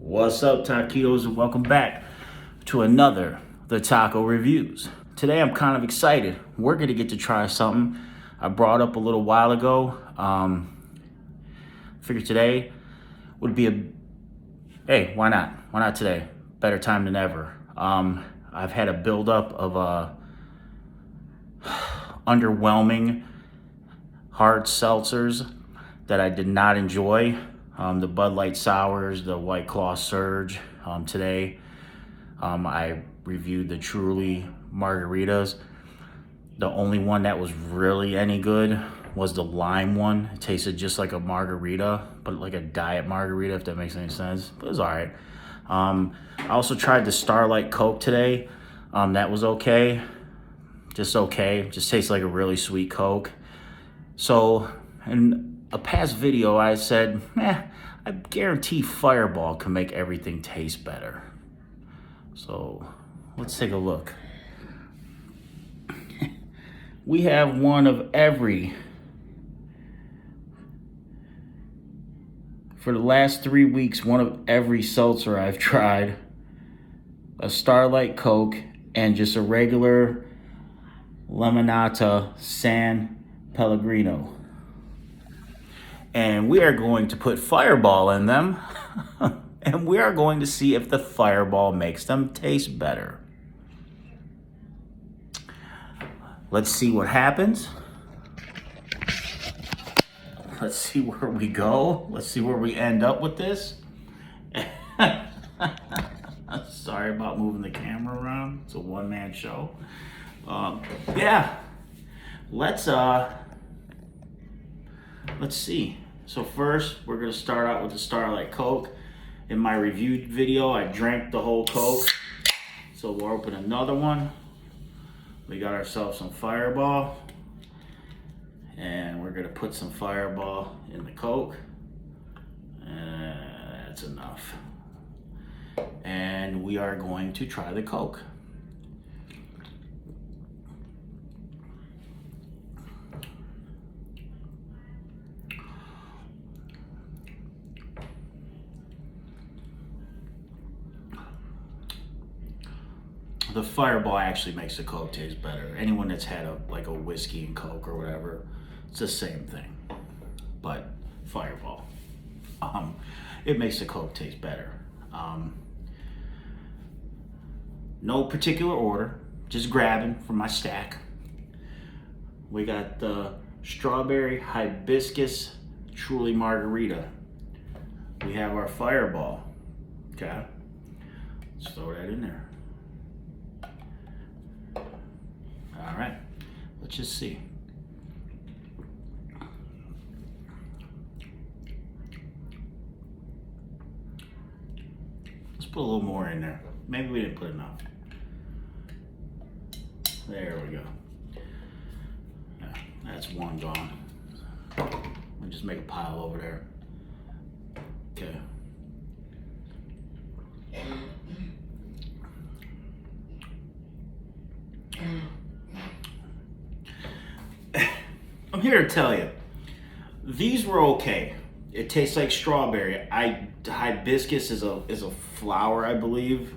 What's up, taquitos, and welcome back to another The Taco Reviews. Today I'm kind of excited. We're gonna get to try something I brought up a little while ago. Figured today would be hey, why not? Why not today? Better time than ever. I've had a buildup of underwhelming hard seltzers that I did not enjoy. The Bud Light Sours, the White Claw Surge. Today, I reviewed the Truly Margaritas. The only one that was really any good was the lime one. It tasted just like a margarita, but like a diet margarita, if that makes any sense. But it was all right. I also tried the Starlight Coke today. That was okay. Just okay. Just tastes like a really sweet Coke. So, in a past video, I said, I guarantee Fireball can make everything taste better. So, let's take a look. We have one of every. For the last 3 weeks, one of every seltzer I've tried. A Starlight Coke and just a regular Limonata San Pellegrino. And we are going to put Fireball in them. And we are going to see if the Fireball makes them taste better. Let's see what happens. Let's see where we go. Let's see where we end up with this. Sorry about moving the camera around. It's a one-man show. Yeah. Let's see. So first, we're gonna start out with the Starlight Coke. In my review video, I drank the whole Coke. So we'll open another one. We got ourselves some Fireball. And we're gonna put some Fireball in the Coke. That's enough. And we are going to try the Coke. The Fireball actually makes the Coke taste better. Anyone that's had a whiskey and Coke or whatever, it's the same thing. But Fireball, it makes the Coke taste better. No particular order, just grabbing from my stack. We got the Strawberry Hibiscus Truly Margarita. We have our Fireball. Okay, let's throw that in there. All right, let's just see. Let's put a little more in there. Maybe we didn't put enough. There we go. Yeah, that's one gone. We'll just make a pile over there. Okay. I'm here to tell you, these were okay. It tastes like strawberry. Hibiscus is a flower, I believe.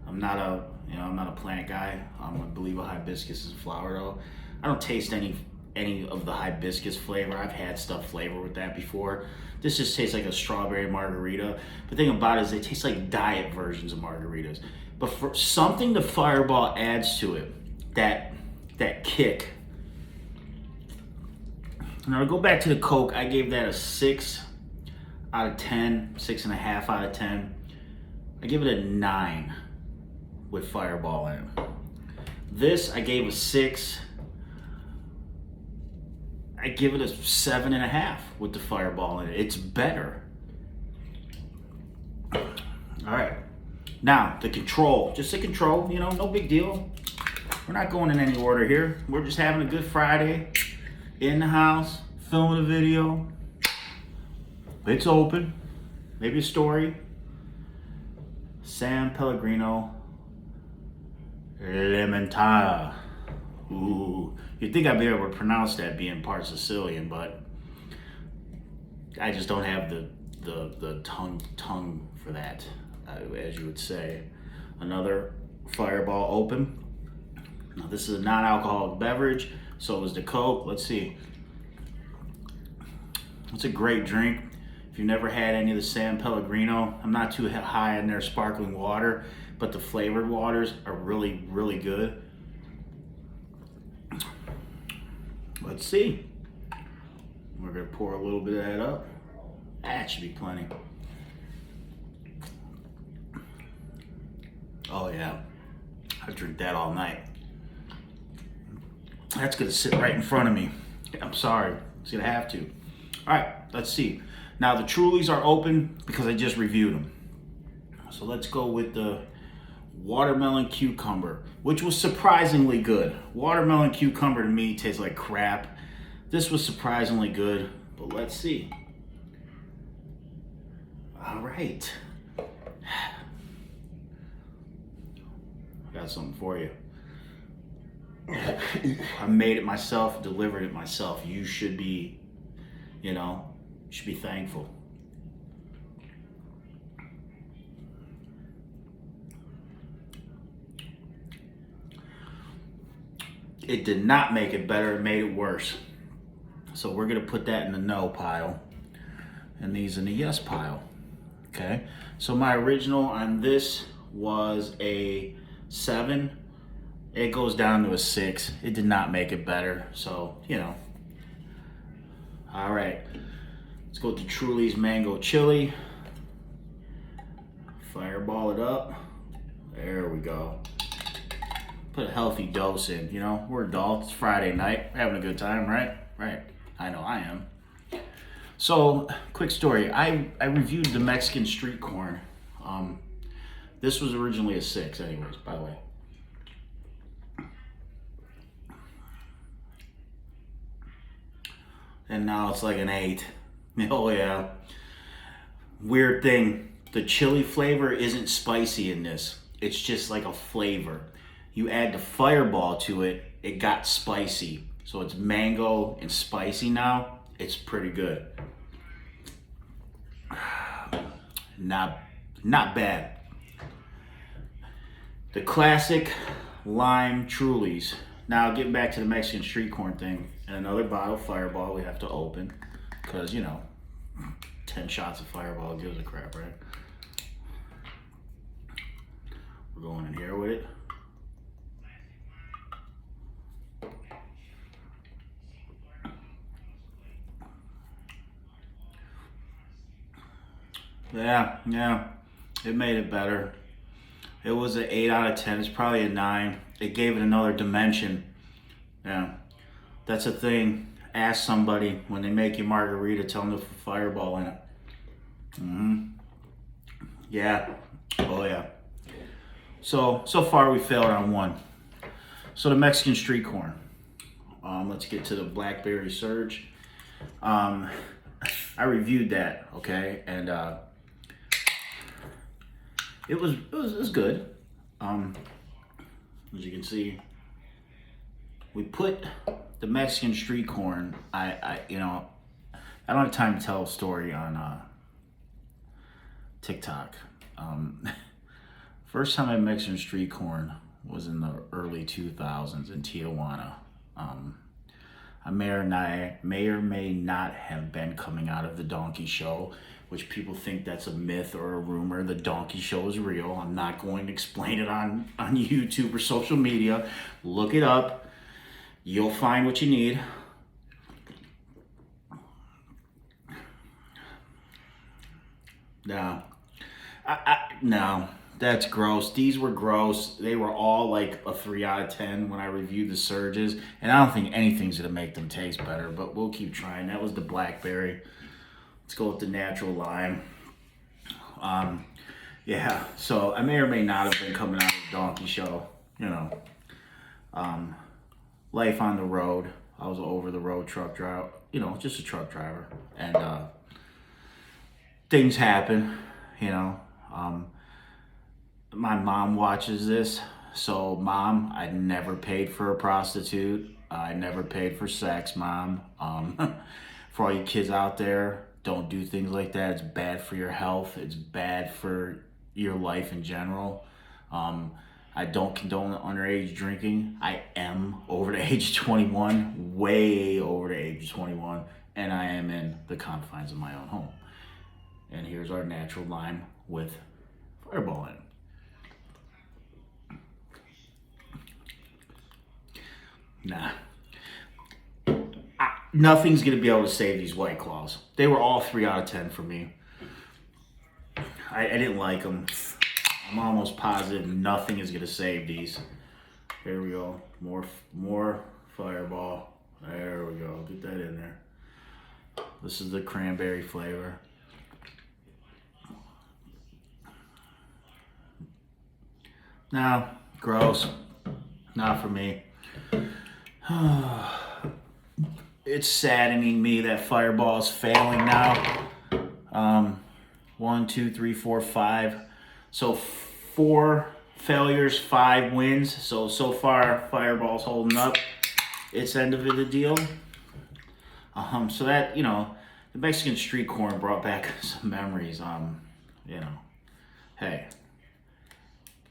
I'm not a plant guy. I believe a hibiscus is a flower though. I don't taste any of the hibiscus flavor. I've had stuff flavored with that before. This just tastes like a strawberry margarita. The thing about it is they taste like diet versions of margaritas. But for something the Fireball adds to it, that kick. Now to go back to the Coke, I gave that a 6 out of 10, 6.5 out of 10. I give it a 9 with Fireball in it. This I gave a 6. I give it a 7.5 with the Fireball in it. It's better. All right. Now the control, just the control. No big deal. We're not going in any order here. We're just having a good Friday. In the house, filming a video. It's open. Maybe a story. San Pellegrino Limonata. Ooh, you'd think I'd be able to pronounce that being part Sicilian, but I just don't have the tongue for that, as you would say. Another Fireball open. Now this is a non-alcoholic beverage, so is the Coke. Let's see. It's a great drink. If you've never had any of the San Pellegrino, I'm not too high on their sparkling water, but the flavored waters are really, really good. Let's see. We're gonna pour a little bit of that up. That should be plenty. Oh yeah, I drink that all night. That's gonna sit right in front of me. I'm sorry, it's gonna have to. All right, let's see. Now the Trulies are open because I just reviewed them. So let's go with the watermelon cucumber, which was surprisingly good. Watermelon cucumber to me tastes like crap. This was surprisingly good, but let's see. All right. I got something for you. I made it myself, delivered it myself. You should be, you should be thankful. It did not make it better, it made it worse. So we're gonna put that in the no pile and these in the yes pile. Okay, so my original on this was a 7. It goes down to a 6. It did not make it better, so all right, let's go with the Truly's mango chili. Fireball it up. There we go. Put a healthy dose in. We're adults. It's Friday night. We're having a good time, right? Right. I know I am. So, quick story. I reviewed the Mexican street corn. This was originally a 6, anyways, by the way. And now it's like an 8. Oh yeah. Weird thing, the chili flavor isn't spicy in this. It's just like a flavor. You add the Fireball to it, it got spicy. So it's mango and spicy now. It's pretty good. Not bad. The classic lime Trulies. Now getting back to the Mexican street corn thing, and another bottle of Fireball we have to open, because 10 shots of Fireball gives a crap, right? We're going in here with it. Yeah, it made it better. It was an 8 out of 10. It's probably a 9. It gave it another dimension. Yeah, that's a thing. Ask somebody when they make you margarita, tell them to put Fireball in it. Yeah. Oh yeah. So far we failed on one. So the Mexican street corn. Let's get to the blackberry surge. I reviewed that, okay, and it was good. As you can see, we put the Mexican street corn. I don't have time to tell a story on TikTok. First time I had Mexican street corn was in the early 2000s in Tijuana. I may or may not have been coming out of the donkey show, which people think that's a myth or a rumor. The donkey show is real. I'm not going to explain it on YouTube or social media. Look it up. You'll find what you need. No. No. That's gross. These were gross. They were all like a 3 out of 10 when I reviewed the surges. And I don't think anything's going to make them taste better, but we'll keep trying. That was the blackberry. Let's go with the natural lime. Yeah, so I may or may not have been coming out of the donkey show. Life on the road. I was an over-the-road truck driver. Just a truck driver. And things happen, my mom watches this, so Mom, I never paid for a prostitute. I never paid for sex, Mom. For all you kids out there, Don't do things like that. It's bad for your health. It's bad for your life in general. Um, I don't condone underage drinking. I am over the age of 21, way over the age of 21, and I am in the confines of my own home. And here's our natural lime with Fireball in it. Nah. Nothing's going to be able to save these White Claws. They were all 3 out of 10 for me. I didn't like them. I'm almost positive nothing is going to save these. Here we go. More Fireball. There we go. Get that in there. This is the cranberry flavor. No, gross. Not for me. It's saddening me that Fireball is failing now. 1, 2, 3, 4, 5. So 4 failures, 5 wins. So far, Fireball's holding up its end of the deal. So that, the Mexican street corn brought back some memories. Hey,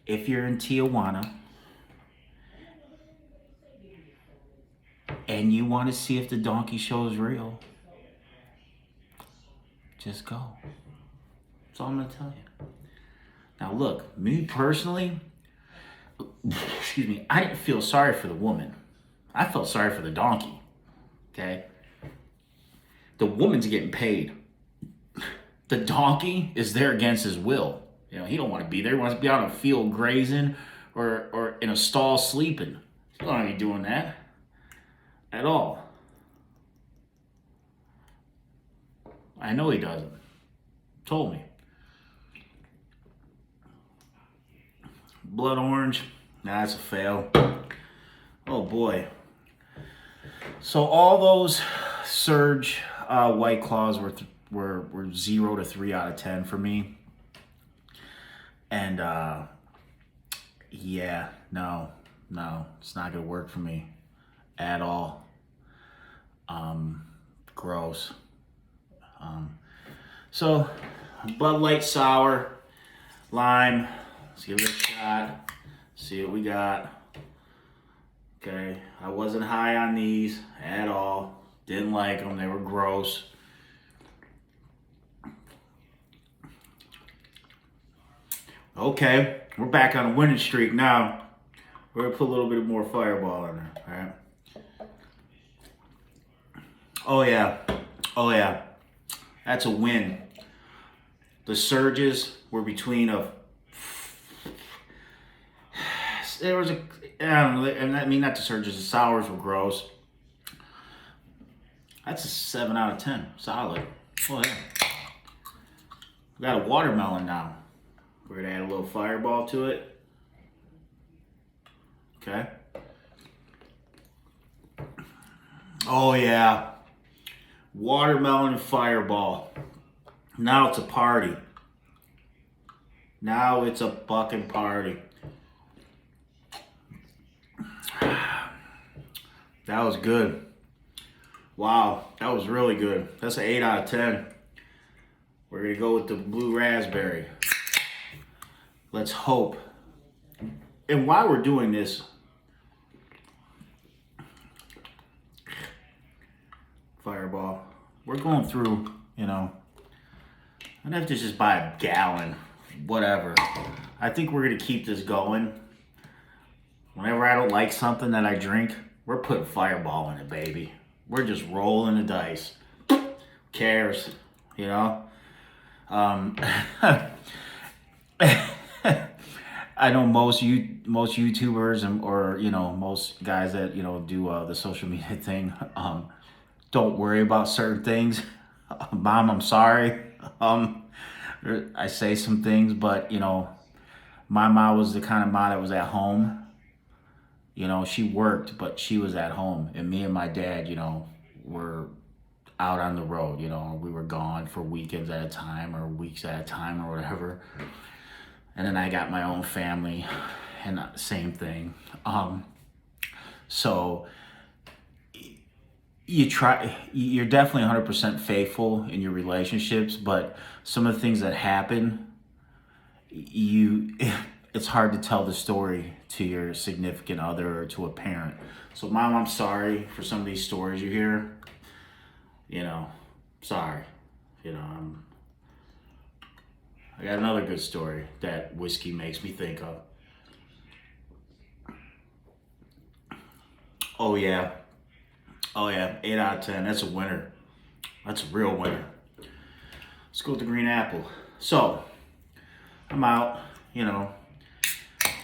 if you're in Tijuana and you want to see if the donkey show is real, just go. That's all I'm going to tell you. Now look, me personally, excuse me, I didn't feel sorry for the woman. I felt sorry for the donkey, okay? The woman's getting paid. The donkey is there against his will. He don't want to be there. He wants to be out on a field grazing or in a stall sleeping. He don't want to be doing that at all. I know he doesn't. Told me. Blood orange. Nah, that's a fail. Oh boy. So all those Surge White Claws were 0 to 3 out of 10 for me. And yeah, no, it's not gonna work for me at all. Gross. So Bud Light Sour, lime. Let's give it a shot. See what we got. Okay, I wasn't high on these at all. Didn't like them. They were gross. Okay, we're back on a winning streak now. We're gonna put a little bit more Fireball in there, all right? Oh yeah, that's a win. The surges were between there was a, I don't know, and I mean, not the surges, the sours were gross. That's a 7 out of 10, solid. Oh yeah. We got a watermelon now. We're gonna add a little Fireball to it. Okay. Oh yeah. Watermelon and Fireball. Now it's a party. Now it's a fucking party. That was good. Wow, that was really good. That's an 8 out of 10. We're gonna go with the blue raspberry. Let's hope. And while we're doing this, Fireball, we're going through, I'd have to just buy a gallon, whatever. I think we're gonna keep this going. Whenever I don't like something that I drink, we're putting Fireball in it, baby. We're just rolling the dice. Who cares, I know most YouTubers or most guys that do the social media thing don't worry about certain things. Mom, I'm sorry. I say some things, but my mom was the kind of mom that was at home. She worked, but she was at home, and me and my dad, were out on the road. We were gone for weekends at a time or weeks at a time or whatever. And then I got my own family, and same thing. So you're definitely 100% faithful in your relationships, but some of the things that happen, you it's hard to tell the story to your significant other or to a parent. So mom, I'm sorry for some of these stories you hear. You know, sorry. You know, I got another good story that whiskey makes me think of. Oh yeah. Oh yeah, 8 out of 10. That's a winner. That's a real winner. Let's go with the green apple. So, I'm out, you know,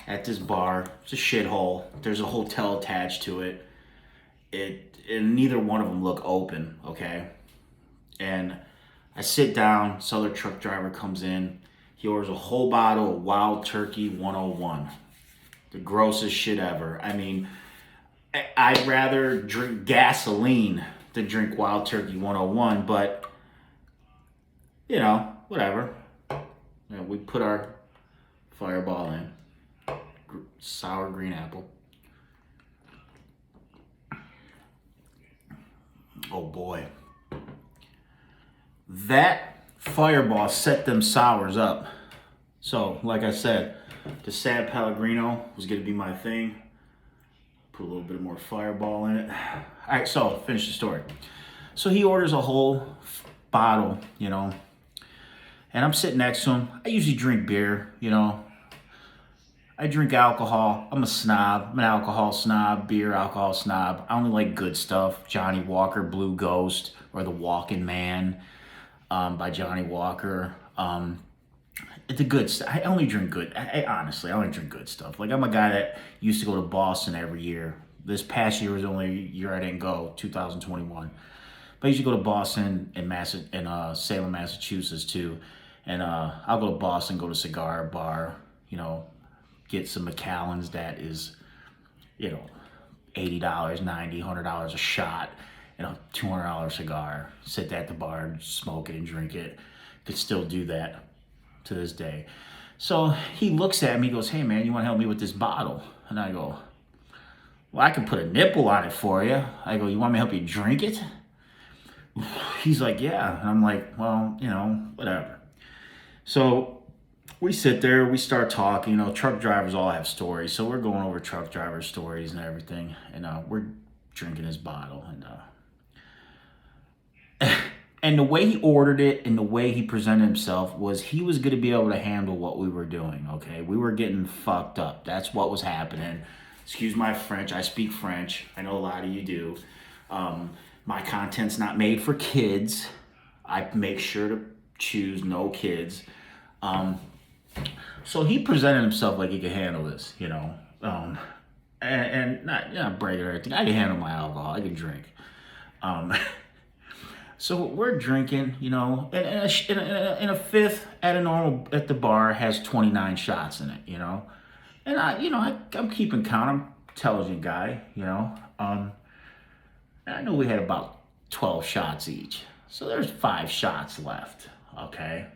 at this bar. It's a shithole. There's a hotel attached to it. And neither one of them look open, okay? And I sit down, this other truck driver comes in. He orders a whole bottle of Wild Turkey 101. The grossest shit ever. I mean, I'd rather drink gasoline than drink Wild Turkey 101, but, you know, whatever. You know, we put our Fireball in. Sour green apple. Oh boy. That Fireball set them sours up. So, like I said, the San Pellegrino was going to be my thing. Put a little bit more Fireball in it. All right, so finish the story. So he orders a whole bottle, you know, and I'm sitting next to him. I usually drink beer, you know. I drink alcohol. I'm a snob. I'm an alcohol snob, beer, alcohol snob. I only like good stuff. Johnny Walker, Blue Ghost, or The Walking Man by Johnny Walker. The good stuff. I only drink good. Honestly, I only drink good stuff. Like, I'm a guy that used to go to Boston every year. This past year was the only year I didn't go, 2021. But I used to go to Boston and Salem, Massachusetts too. And I'll go to Boston, go to cigar bar, you know, get some Macallan's that is, you know, $80, $90, $100 a shot, and a $200 cigar. Sit at the bar and smoke it and drink it. Could still do that to this day. So he looks at me, he goes, "Hey man, you want to help me with this bottle?" And I go, "Well, I can put a nipple on it for you." I go, "You want me to help you drink it?" He's like, "Yeah." And I'm like, "Well, you know, whatever." So we sit there, we start talking. You know, truck drivers all have stories, so we're going over truck driver stories and everything, and we're drinking his bottle, and the way he ordered it and the way he presented himself was he was going to be able to handle what we were doing, okay? We were getting fucked up. That's what was happening. Excuse my French. I speak French. I know a lot of you do. My content's not made for kids. I make sure to choose no kids. So he presented himself like he could handle this, you know. And not bragging or anything. I can handle my alcohol. I can drink. So we're drinking, you know, and a fifth at the bar has 29 shots in it, you know. And I'm keeping count. I'm an intelligent guy, you know. I know we had about 12 shots each. So there's 5 shots left, okay?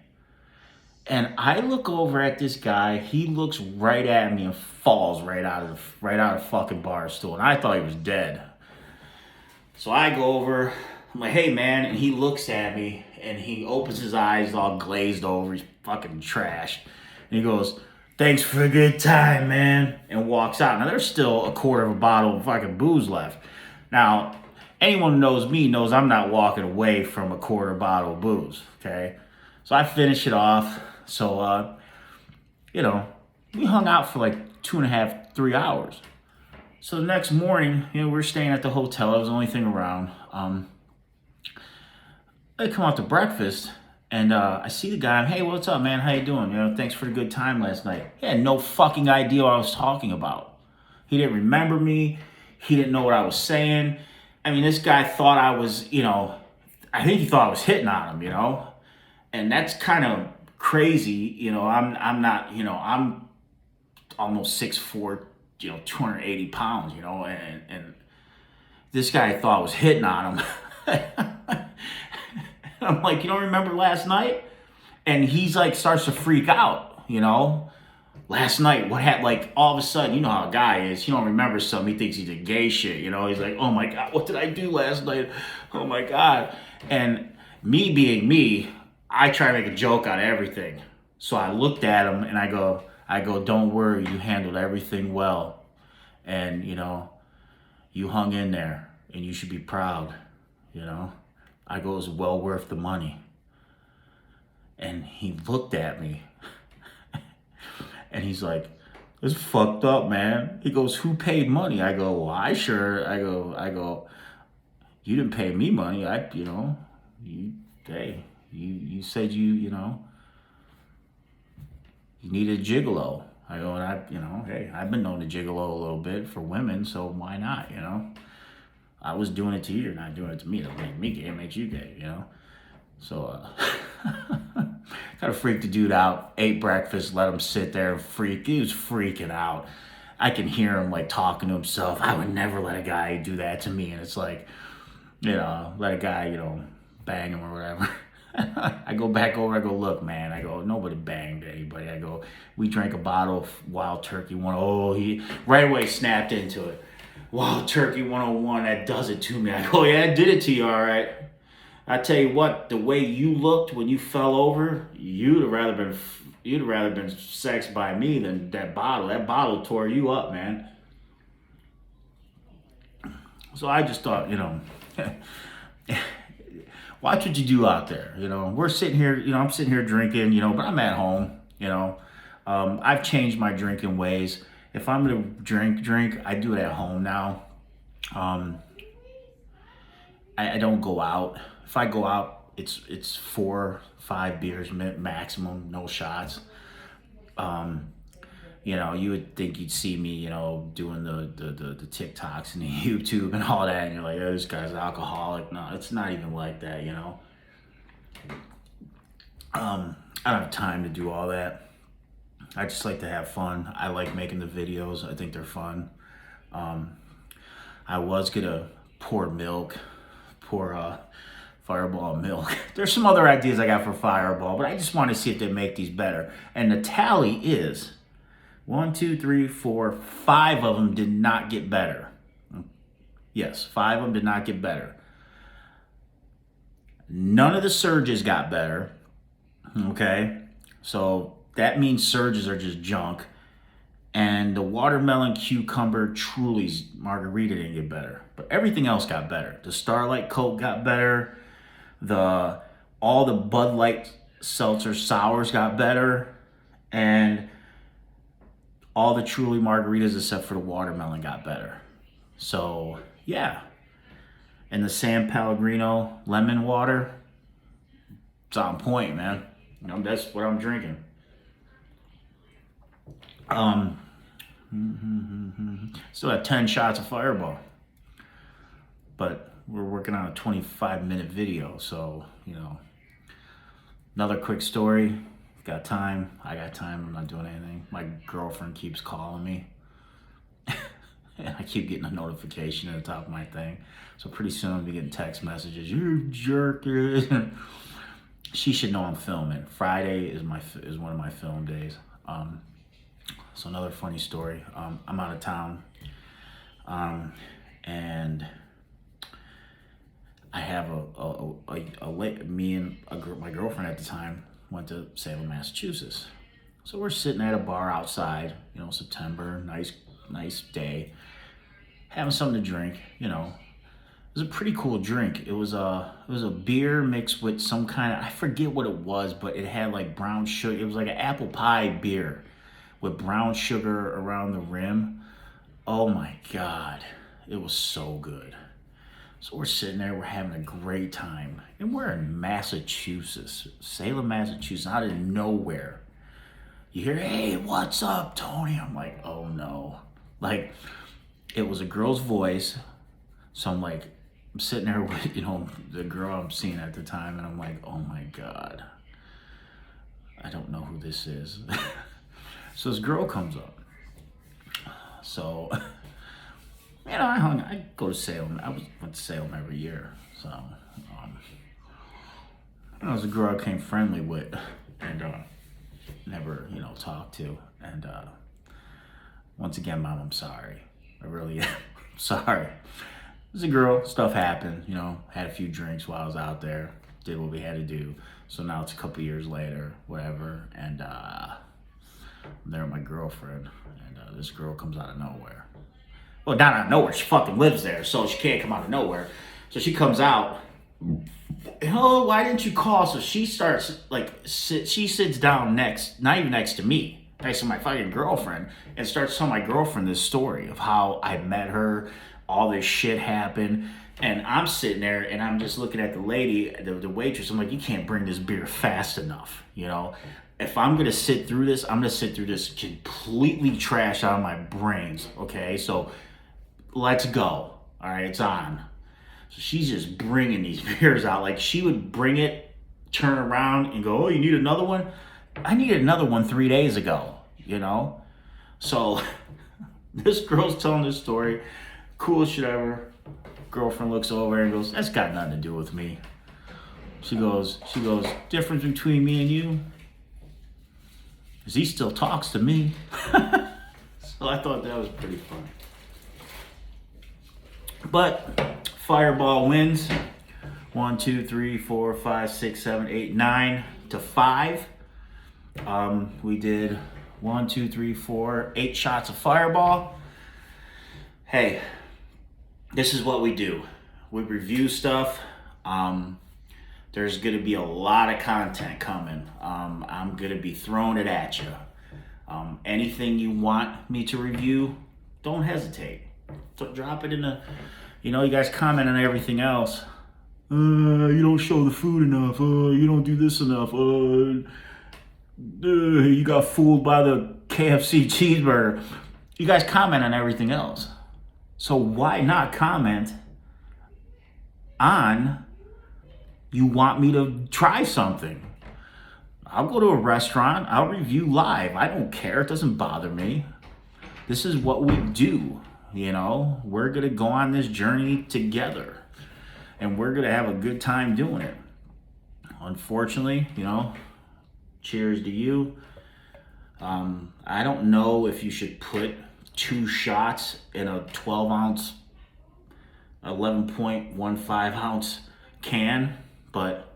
And I look over at this guy. He looks right at me and falls right out of the fucking bar stool. And I thought he was dead. So I go over. I'm like, "Hey man," and he looks at me and he opens his eyes all glazed over. He's fucking trashed. And he goes, "Thanks for a good time, man," and walks out. Now there's still a quarter of a bottle of fucking booze left. Now, anyone who knows me knows I'm not walking away from a quarter bottle of booze, okay? So I finish it off. So, you know, we hung out for like 2.5, 3 hours. So the next morning, you know, we're staying at the hotel. It was the only thing around. I come out to breakfast, and I see the guy. "Hey, what's up, man? How you doing? You know, thanks for the good time last night." He had no fucking idea what I was talking about. He didn't remember me. He didn't know what I was saying. I mean, this guy thought I was, you know, I think he thought I was hitting on him, you know, and that's kind of crazy. You know, I'm not, you know, I'm almost 6'4", you know, 280 pounds, you know, and this guy thought I was hitting on him. I'm like, "You don't remember last night?" And he's like, starts to freak out, you know. last night, what happened? Like, all of a sudden, you know how a guy is. He don't remember something. He thinks he's a gay shit. You know, he's like, oh my God, what did I do last night? Oh my God. And me being me, I try to make a joke out of everything. So I looked at him and I go, don't worry, you handled everything well. And, you know, you hung in there and you should be proud, you know. I go, it's well worth the money. And he looked at me and he's like, it's fucked up, man. He goes, who paid money? I go, well, I go, you didn't pay me money. You said you know, you needed a gigolo. I go, and hey, I've been known to gigolo a little bit for women, so why not, you know? I was doing it to you, you're not doing it to me. It doesn't make me gay, it makes you gay, you know? So, kind of freaked the dude out, ate breakfast, let him sit there and freak. He was freaking out. I can hear him like talking to himself. I would never let a guy do that to me. And it's like, you know, let a guy, you know, bang him or whatever. I go back over, I go, look, man, I go, nobody banged anybody. I go, we drank a bottle of Wild Turkey 101. He right away snapped into it. Wild Turkey 101, that does it to me. I go, yeah, it did it to you, all right. I tell you what, the way you looked when you fell over, you'd have rather been sexed by me than that bottle. That bottle tore you up, man. So I just thought, you know, watch what you do out there. You know, we're sitting here, you know, I'm sitting here drinking, you know, but I'm at home, you know. I've changed my drinking ways. If I'm gonna drink, I do it at home now. I don't go out. If I go out, it's 4-5 beers maximum, no shots. You know, you would think you'd see me, you know, doing the TikToks and the YouTube and all that, and you're like, oh, this guy's an alcoholic. No, it's not even like that, you know. I don't have time to do all that. I just like to have fun. I like making the videos. I think they're fun. I was gonna pour Fireball milk. There's some other ideas I got for Fireball, but I just want to see if they make these better. And the tally is 1, 2, 3, 4, 5 of them did not get better. Yes, 5 of them did not get better. None of the surges got better. Okay, so that means surges are just junk. And the watermelon cucumber Truly's margarita didn't get better, but everything else got better. The Starlight Coke got better. All the Bud Light seltzer sours got better, and all the Truly margaritas except for the watermelon got better. So yeah, and the San Pellegrino lemon water, it's on point, man. You know, that's what I'm drinking. Still have 10 shots of Fireball, but we're working on a 25-minute video, so, you know. Another quick story. Got time? I got time. I'm not doing anything. My girlfriend keeps calling me. And I keep getting a notification at the top of my thing. So pretty soon I'll be getting text messages. You're a jerk. She should know I'm filming. Friday is one of my film days. So another funny story. I'm out of town, and I have me and my girlfriend at the time went to Salem, Massachusetts. So we're sitting at a bar outside, you know, September, nice day, having something to drink, you know. It was a pretty cool drink. It was a beer mixed with some kind of, I forget what it was, but it had like brown sugar. It was like an apple pie beer with brown sugar around the rim. Oh my God, it was so good. So we're sitting there, we're having a great time. And we're in Massachusetts, Salem, Massachusetts, out of nowhere. You hear, hey, what's up, Tony? I'm like, oh no. Like, it was a girl's voice. So I'm like, I'm sitting there with, you know, the girl I'm seeing at the time, and I'm like, oh my God, I don't know who this is. So this girl comes up. So, you know, I go to Salem. Went to Salem every year. So, you know, it was a girl I became friendly with. And never, you know, talked to. And once again, Mom, I'm sorry. I really am sorry. It was a girl, stuff happened, you know, had a few drinks while I was out there, did what we had to do. So now it's a couple years later, whatever, and I'm there with my girlfriend, and this girl comes out of nowhere. Well, not out of nowhere, she fucking lives there, so she can't come out of nowhere. So she comes out, oh, why didn't you call? So she starts, like, she sits down next, not even next to me, next to my fucking girlfriend, and starts telling my girlfriend this story of how I met her, all this shit happened. And I'm sitting there and I'm just looking at the lady, the waitress. I'm like, you can't bring this beer fast enough, you know? If I'm gonna sit through this, I'm gonna sit through this completely trash out of my brains, okay? So let's go, all right, it's on. So she's just bringing these beers out. Like, she would bring it, turn around and go, oh, you need another one? I needed another one 3 days ago, you know? So this girl's telling this story, coolest shit ever. Girlfriend looks over and goes, that's got nothing to do with me. She goes, difference between me and you is he still talks to me. So I thought that was pretty funny. But Fireball wins 1, 2, 3, 4, 5, 6, 7, 8, 9 to 5. We did 1, 2, 3, 4, 8 shots of Fireball. Hey, this is what we do. We review stuff. There's going to be a lot of content coming. I'm going to be throwing it at you. Anything you want me to review, don't hesitate. So drop it in the, you know, you guys comment on everything else. You don't show the food enough. You don't do this enough. You got fooled by the KFC cheeseburger. You guys comment on everything else. So why not comment on you want me to try something? I'll go to a restaurant. I'll review live. I don't care. It doesn't bother me. This is what we do. You know, we're going to go on this journey together. And we're going to have a good time doing it. Unfortunately, you know, cheers to you. I don't know if you should put 2 shots in a 12-ounce, 11.15-ounce can, but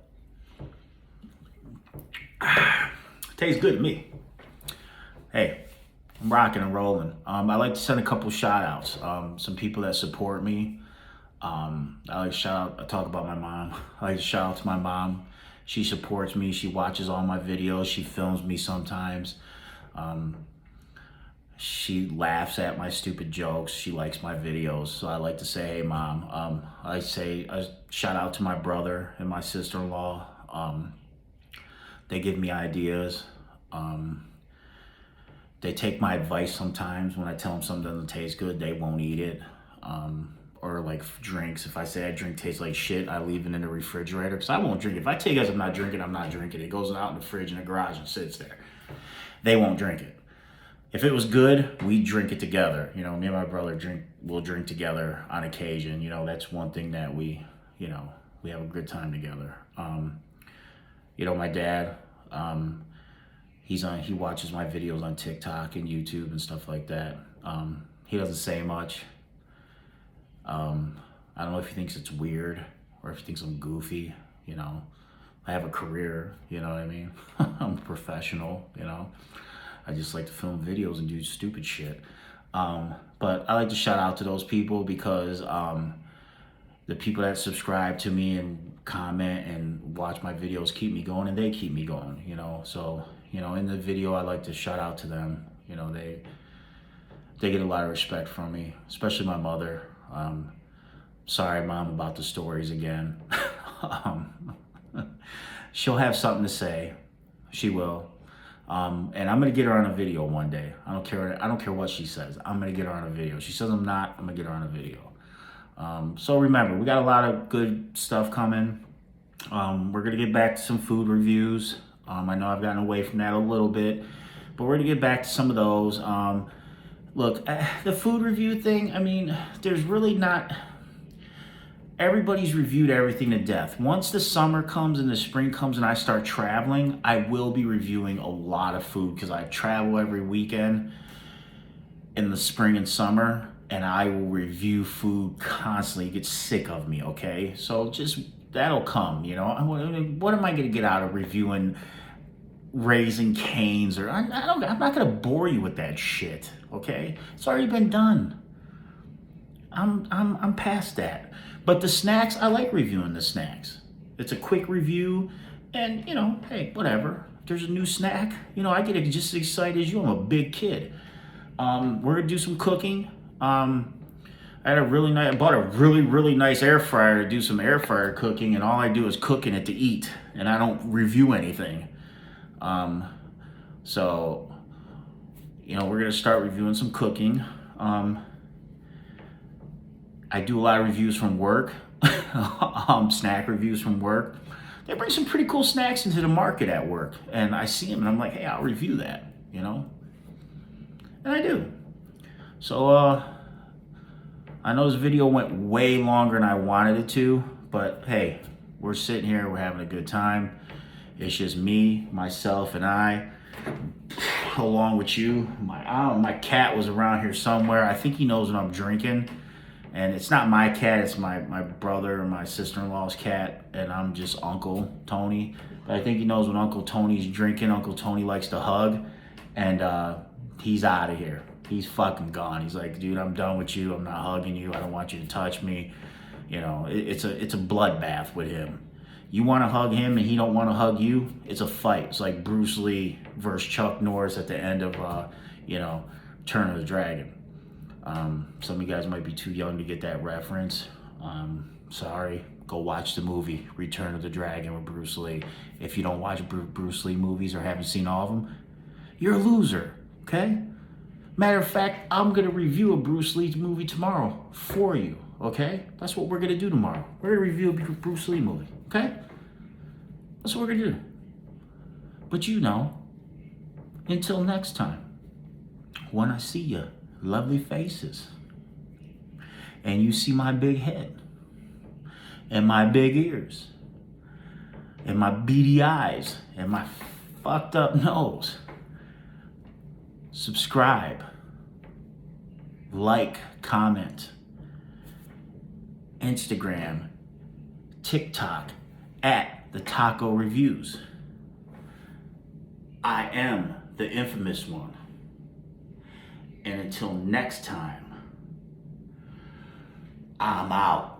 tastes good to me. Hey, I'm rocking and rolling. I like to send a couple shout outs. Some people that support me. I like to shout out, I talk about my mom. I like to shout out to my mom. She supports me. She watches all my videos. She films me sometimes. She laughs at my stupid jokes. She likes my videos. So I like to say, hey, Mom. I say a shout out to my brother and my sister-in-law. They give me ideas. They take my advice sometimes. When I tell them something doesn't taste good, they won't eat it. Or like drinks. If I say I drink tastes like shit, I leave it in the refrigerator because I won't drink it. If I tell you guys I'm not drinking, I'm not drinking. It goes out in the fridge in the garage and sits there. They won't drink it. If it was good, we drink it together. You know, me and my brother we'll drink together on occasion. You know, that's one thing that we have a good time together. You know, my dad, he watches my videos on TikTok and YouTube and stuff like that. He doesn't say much. I don't know if he thinks it's weird or if he thinks I'm goofy, you know. I have a career, you know what I mean? I'm a professional, you know. I just like to film videos and do stupid shit. But I like to shout out to those people because the people that subscribe to me and comment and watch my videos keep me going, and they keep me going, you know. So, you know, in the video, I like to shout out to them. You know, they get a lot of respect from me, especially my mother. Sorry, Mom, about the stories again. She'll have something to say. She will. And I'm gonna get her on a video one day. I don't care what she says. I'm gonna get her on a video. She says I'm not, I'm gonna get her on a video. So remember, we got a lot of good stuff coming. We're gonna get back to some food reviews. I know I've gotten away from that a little bit, but we're gonna get back to some of those. Look, the food review thing, I mean, there's really not, Everybody's reviewed everything to death. Once the summer comes and the spring comes and I start traveling, I will be reviewing a lot of food because I travel every weekend in the spring and summer, and I will review food constantly. You get sick of me, okay? So just that'll come, you know. What am I gonna get out of reviewing Raising Cane's? Or I'm not gonna bore you with that shit, okay? It's already been done. I'm past that. But the snacks, I like reviewing the snacks. It's a quick review, and you know, hey, whatever. If there's a new snack, you know, I get just as excited as you. I'm a big kid. We're gonna do some cooking. I bought a really nice air fryer to do some air fryer cooking, and all I do is cook in it to eat, and I don't review anything. So, you know, we're gonna start reviewing some cooking. I do a lot of reviews from work, snack reviews from work. They bring some pretty cool snacks into the market at work, and I see them, and I'm like, hey, I'll review that, you know? And I do. So, I know this video went way longer than I wanted it to, but hey, we're sitting here, we're having a good time. It's just me, myself, and I, along with you. My cat was around here somewhere. I think he knows what I'm drinking. And it's not my cat, it's my brother and my sister-in-law's cat, and I'm just Uncle Tony. But I think he knows what Uncle Tony's drinking. Uncle Tony likes to hug, and he's out of here. He's fucking gone. He's like, dude, I'm done with you. I'm not hugging you. I don't want you to touch me. You know, it's a bloodbath with him. You want to hug him and he don't want to hug you, it's a fight. It's like Bruce Lee versus Chuck Norris at the end of, you know, Return of the Dragon. Some of you guys might be too young to get that reference. Sorry, go watch the movie Return of the Dragon with Bruce Lee. If you don't watch Bruce Lee movies or haven't seen all of them, you're a loser, okay? Matter of fact, I'm gonna review a Bruce Lee movie tomorrow for you, okay? That's what we're gonna do tomorrow. We're gonna review a Bruce Lee movie, okay? That's what we're gonna do. But you know, until next time, when I see you, lovely faces, and you see my big head, and my big ears, and my beady eyes, and my fucked up nose, subscribe, like, comment, Instagram, TikTok, at the Taco Reviews. I am the infamous one. And until next time, I'm out.